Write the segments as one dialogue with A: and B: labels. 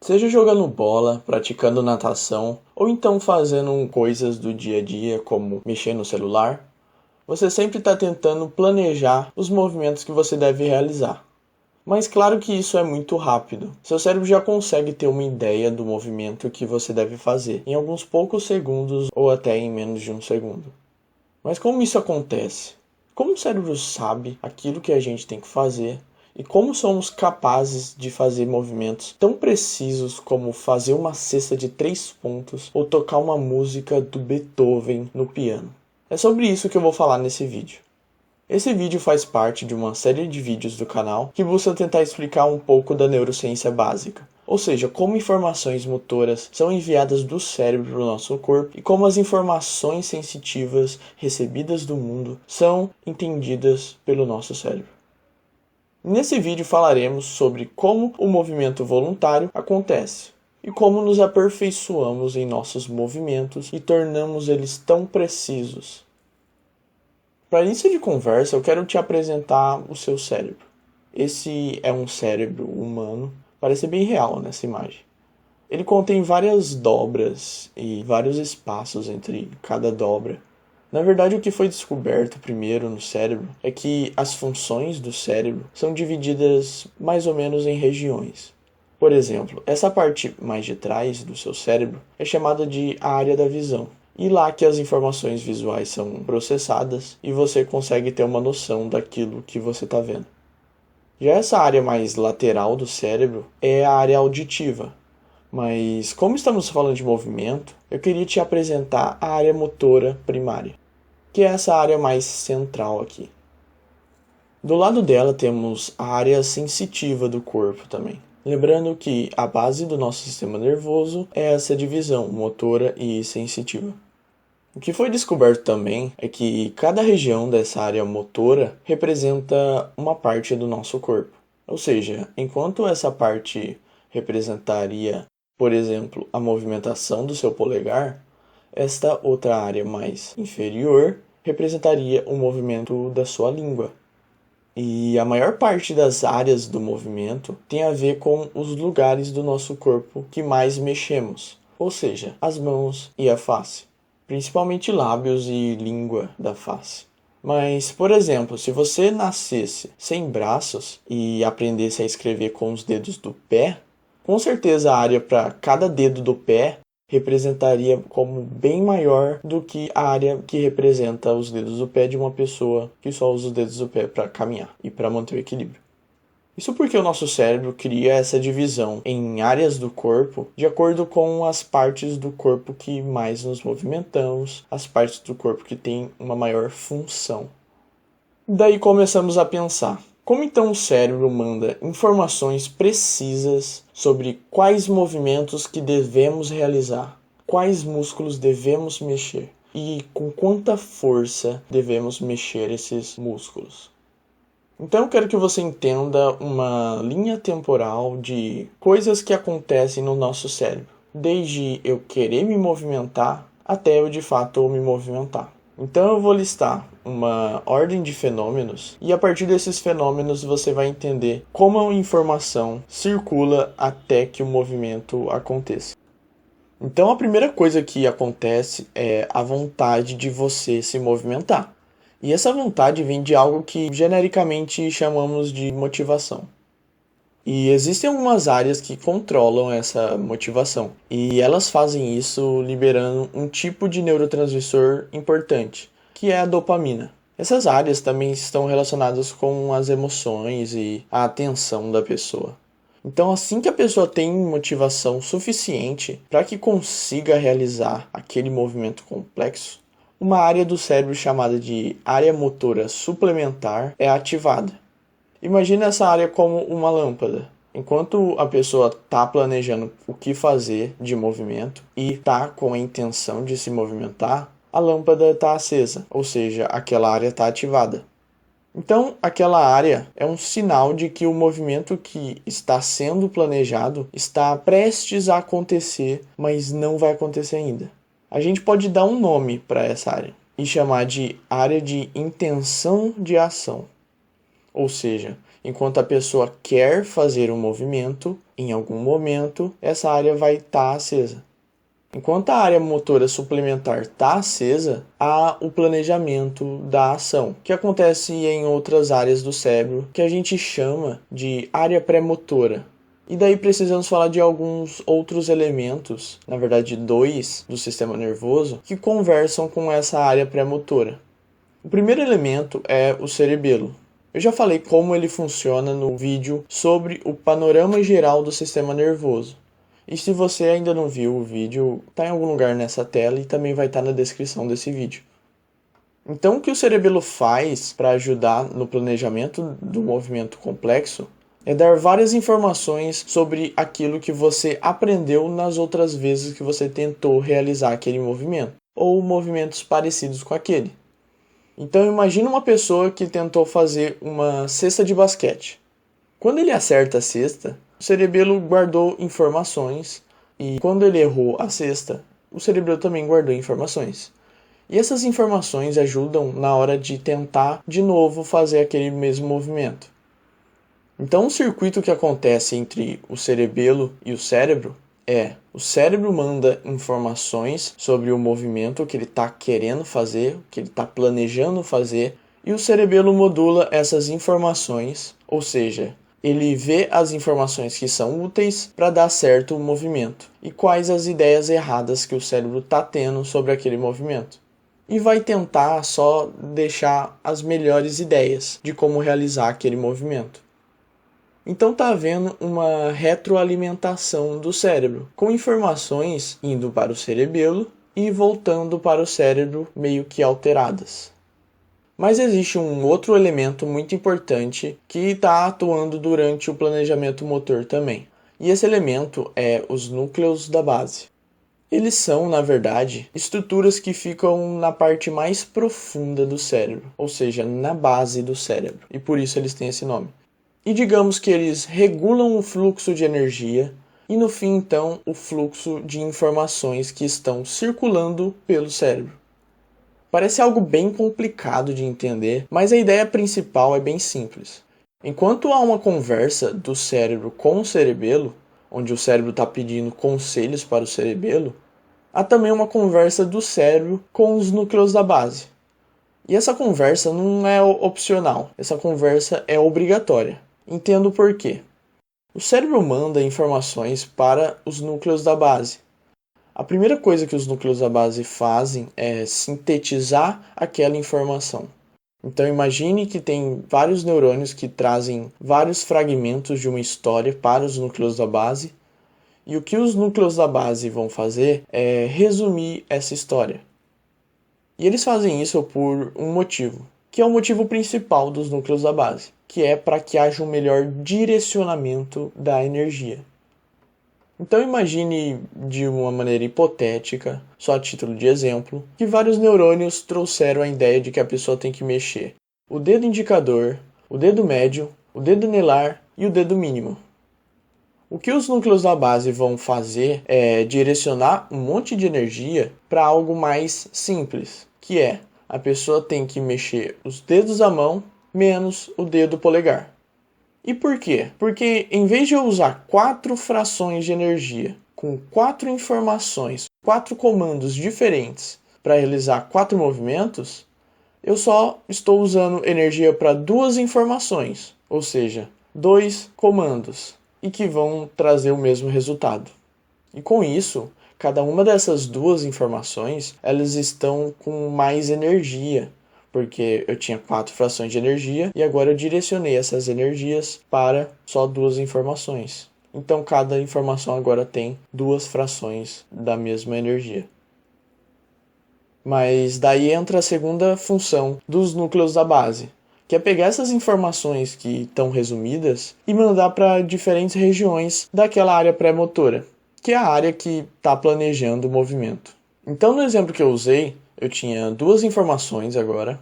A: Seja jogando bola, praticando natação ou então fazendo coisas do dia a dia como mexer no celular, você sempre está tentando planejar os movimentos que você deve realizar. Mas claro que isso é muito rápido. Seu cérebro já consegue ter uma ideia do movimento que você deve fazer em alguns poucos segundos ou até em menos de um segundo. Mas como isso acontece? Como o cérebro sabe aquilo que a gente tem que fazer? E como somos capazes de fazer movimentos tão precisos como fazer uma cesta de 3 pontos ou tocar uma música do Beethoven no piano? É sobre isso que eu vou falar nesse vídeo. Esse vídeo faz parte de uma série de vídeos do canal que busca tentar explicar um pouco da neurociência básica, ou seja, como informações motoras são enviadas do cérebro para o nosso corpo e como as informações sensitivas recebidas do mundo são entendidas pelo nosso cérebro. Nesse vídeo falaremos sobre como o movimento voluntário acontece e como nos aperfeiçoamos em nossos movimentos e tornamos eles tão precisos. Para início de conversa, eu quero te apresentar o seu cérebro. Esse é um cérebro humano, parece bem real nessa imagem. Ele contém várias dobras e vários espaços entre cada dobra. Na verdade, o que foi descoberto primeiro no cérebro é que as funções do cérebro são divididas mais ou menos em regiões. Por exemplo, essa parte mais de trás do seu cérebro é chamada de área da visão. E lá que as informações visuais são processadas e você consegue ter uma noção daquilo que você está vendo. Já essa área mais lateral do cérebro é a área auditiva. Mas como estamos falando de movimento, eu queria te apresentar a área motora primária, que é essa área mais central aqui. Do lado dela temos a área sensitiva do corpo também. Lembrando que a base do nosso sistema nervoso é essa divisão motora e sensitiva. O que foi descoberto também é que cada região dessa área motora representa uma parte do nosso corpo. Ou seja, enquanto essa parte representaria, por exemplo, a movimentação do seu polegar, esta outra área mais inferior representaria o movimento da sua língua. E a maior parte das áreas do movimento tem a ver com os lugares do nosso corpo que mais mexemos, ou seja, as mãos e a face, principalmente lábios e língua da face. Mas, por exemplo, se você nascesse sem braços e aprendesse a escrever com os dedos do pé, com certeza a área para cada dedo do pé representaria como bem maior do que a área que representa os dedos do pé de uma pessoa que só usa os dedos do pé para caminhar e para manter o equilíbrio. Isso porque o nosso cérebro cria essa divisão em áreas do corpo de acordo com as partes do corpo que mais nos movimentamos, as partes do corpo que têm uma maior função. Daí começamos a pensar, como então o cérebro manda informações precisas sobre quais movimentos que devemos realizar, quais músculos devemos mexer e com quanta força devemos mexer esses músculos? Então eu quero que você entenda uma linha temporal de coisas que acontecem no nosso cérebro, desde eu querer me movimentar até eu de fato me movimentar. Então eu vou listar uma ordem de fenômenos e a partir desses fenômenos você vai entender como a informação circula até que o movimento aconteça. Então a primeira coisa que acontece é a vontade de você se movimentar. E essa vontade vem de algo que genericamente chamamos de motivação. E existem algumas áreas que controlam essa motivação. E elas fazem isso liberando um tipo de neurotransmissor importante, que é a dopamina. Essas áreas também estão relacionadas com as emoções e a atenção da pessoa. Então, assim que a pessoa tem motivação suficiente para que consiga realizar aquele movimento complexo, uma área do cérebro chamada de área motora suplementar é ativada. Imagina essa área como uma lâmpada. Enquanto a pessoa está planejando o que fazer de movimento e está com a intenção de se movimentar, a lâmpada está acesa, ou seja, aquela área está ativada. Então, aquela área é um sinal de que o movimento que está sendo planejado está prestes a acontecer, mas não vai acontecer ainda. A gente pode dar um nome para essa área e chamar de área de intenção de ação. Ou seja, enquanto a pessoa quer fazer um movimento, em algum momento essa área vai estar acesa. Enquanto a área motora suplementar está acesa, há o planejamento da ação, que acontece em outras áreas do cérebro, que a gente chama de área pré-motora. E daí precisamos falar de alguns outros elementos, na verdade 2, do sistema nervoso, que conversam com essa área pré-motora. O primeiro elemento é o cerebelo. Eu já falei como ele funciona no vídeo sobre o panorama geral do sistema nervoso. E se você ainda não viu o vídeo, está em algum lugar nessa tela e também vai estar na descrição desse vídeo. Então, o que o cerebelo faz para ajudar no planejamento do movimento complexo é dar várias informações sobre aquilo que você aprendeu nas outras vezes que você tentou realizar aquele movimento, ou movimentos parecidos com aquele. Então, imagine uma pessoa que tentou fazer uma cesta de basquete. Quando ele acerta a cesta, o cerebelo guardou informações, e quando ele errou a cesta, o cerebelo também guardou informações. E essas informações ajudam na hora de tentar de novo fazer aquele mesmo movimento. Então, o circuito que acontece entre o cerebelo e o cérebro é: o cérebro manda informações sobre o movimento que ele está querendo fazer, que ele está planejando fazer, e o cerebelo modula essas informações, ou seja, ele vê as informações que são úteis para dar certo o movimento e quais as ideias erradas que o cérebro está tendo sobre aquele movimento. E vai tentar só deixar as melhores ideias de como realizar aquele movimento. Então está havendo uma retroalimentação do cérebro, com informações indo para o cerebelo e voltando para o cérebro meio que alteradas. Mas existe um outro elemento muito importante que está atuando durante o planejamento motor também. E esse elemento é os núcleos da base. Eles são, na verdade, estruturas que ficam na parte mais profunda do cérebro, ou seja, na base do cérebro, e por isso eles têm esse nome. E digamos que eles regulam o fluxo de energia e, no fim, então, o fluxo de informações que estão circulando pelo cérebro. Parece algo bem complicado de entender, mas a ideia principal é bem simples. Enquanto há uma conversa do cérebro com o cerebelo, onde o cérebro está pedindo conselhos para o cerebelo, há também uma conversa do cérebro com os núcleos da base. E essa conversa não é opcional, essa conversa é obrigatória. Entendo por quê. O cérebro manda informações para os núcleos da base. A primeira coisa que os núcleos da base fazem é sintetizar aquela informação. Então imagine que tem vários neurônios que trazem vários fragmentos de uma história para os núcleos da base, e o que os núcleos da base vão fazer é resumir essa história. E eles fazem isso por um motivo, que é o motivo principal dos núcleos da base, que é para que haja um melhor direcionamento da energia. Então imagine de uma maneira hipotética, só a título de exemplo, que vários neurônios trouxeram a ideia de que a pessoa tem que mexer o dedo indicador, o dedo médio, o dedo anelar e o dedo mínimo. O que os núcleos da base vão fazer é direcionar um monte de energia para algo mais simples, que é: a pessoa tem que mexer os dedos da mão menos o dedo polegar. E por quê? Porque em vez de eu usar 4 frações de energia com 4 informações, 4 comandos diferentes para realizar 4 movimentos, eu só estou usando energia para 2 informações, ou seja, 2 comandos, e que vão trazer o mesmo resultado. E com isso, cada uma dessas 2 informações, elas estão com mais energia, porque eu tinha 4 frações de energia e agora eu direcionei essas energias para só 2 informações. Então cada informação agora tem 2 frações da mesma energia. Mas daí entra a segunda função dos núcleos da base, que é pegar essas informações que estão resumidas e mandar para diferentes regiões daquela área pré-motora, que é a área que está planejando o movimento. Então no exemplo que eu usei, eu tinha 2 informações agora,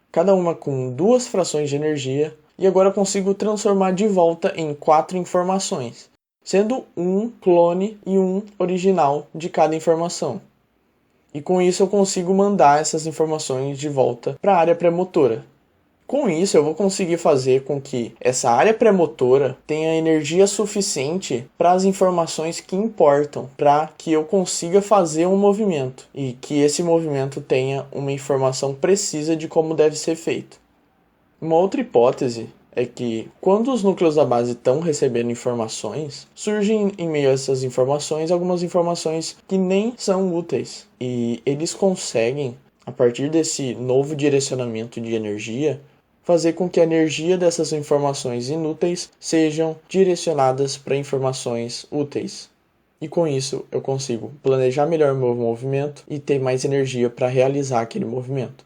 A: cada uma com 2 frações de energia, e agora eu consigo transformar de volta em 4 informações, sendo um clone e um original de cada informação. E com isso eu consigo mandar essas informações de volta para a área pré-motora. Com isso, eu vou conseguir fazer com que essa área pré-motora tenha energia suficiente para as informações que importam, para que eu consiga fazer um movimento e que esse movimento tenha uma informação precisa de como deve ser feito. Uma outra hipótese é que, quando os núcleos da base estão recebendo informações, surgem em meio a essas informações algumas informações que nem são úteis. E eles conseguem, a partir desse novo direcionamento de energia, fazer com que a energia dessas informações inúteis sejam direcionadas para informações úteis. E com isso eu consigo planejar melhor meu movimento e ter mais energia para realizar aquele movimento.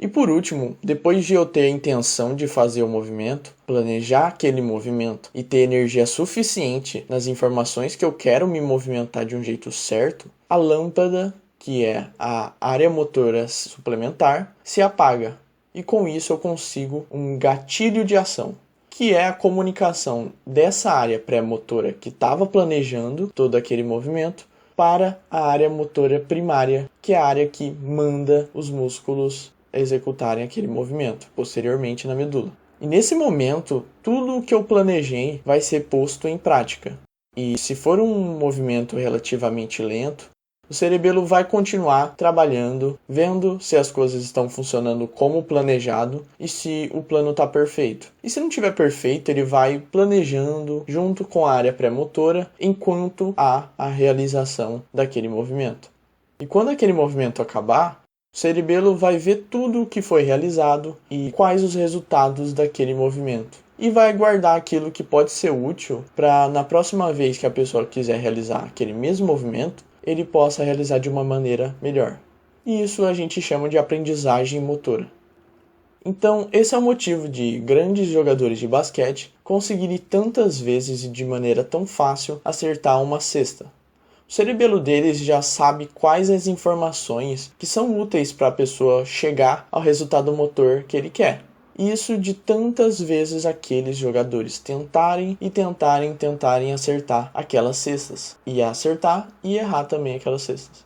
A: E por último, depois de eu ter a intenção de fazer o movimento, planejar aquele movimento e ter energia suficiente nas informações que eu quero me movimentar de um jeito certo, a lâmpada, que é a área motora suplementar, se apaga. E com isso eu consigo um gatilho de ação, que é a comunicação dessa área pré-motora que estava planejando todo aquele movimento para a área motora primária, que é a área que manda os músculos executarem aquele movimento, posteriormente na medula. E nesse momento, tudo o que eu planejei vai ser posto em prática. E se for um movimento relativamente lento, o cerebelo vai continuar trabalhando, vendo se as coisas estão funcionando como planejado e se o plano está perfeito. E se não estiver perfeito, ele vai planejando junto com a área pré-motora enquanto há a realização daquele movimento. E quando aquele movimento acabar, o cerebelo vai ver tudo o que foi realizado e quais os resultados daquele movimento. E vai guardar aquilo que pode ser útil para, na próxima vez que a pessoa quiser realizar aquele mesmo movimento, ele possa realizar de uma maneira melhor. E isso a gente chama de aprendizagem motora. Então, esse é o motivo de grandes jogadores de basquete conseguirem tantas vezes e de maneira tão fácil acertar uma cesta. O cerebelo deles já sabe quais as informações que são úteis para a pessoa chegar ao resultado motor que ele quer. Isso de tantas vezes aqueles jogadores tentarem acertar aquelas cestas. E acertar e errar também aquelas cestas.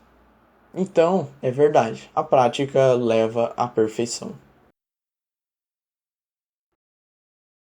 A: Então, é verdade, a prática leva à perfeição.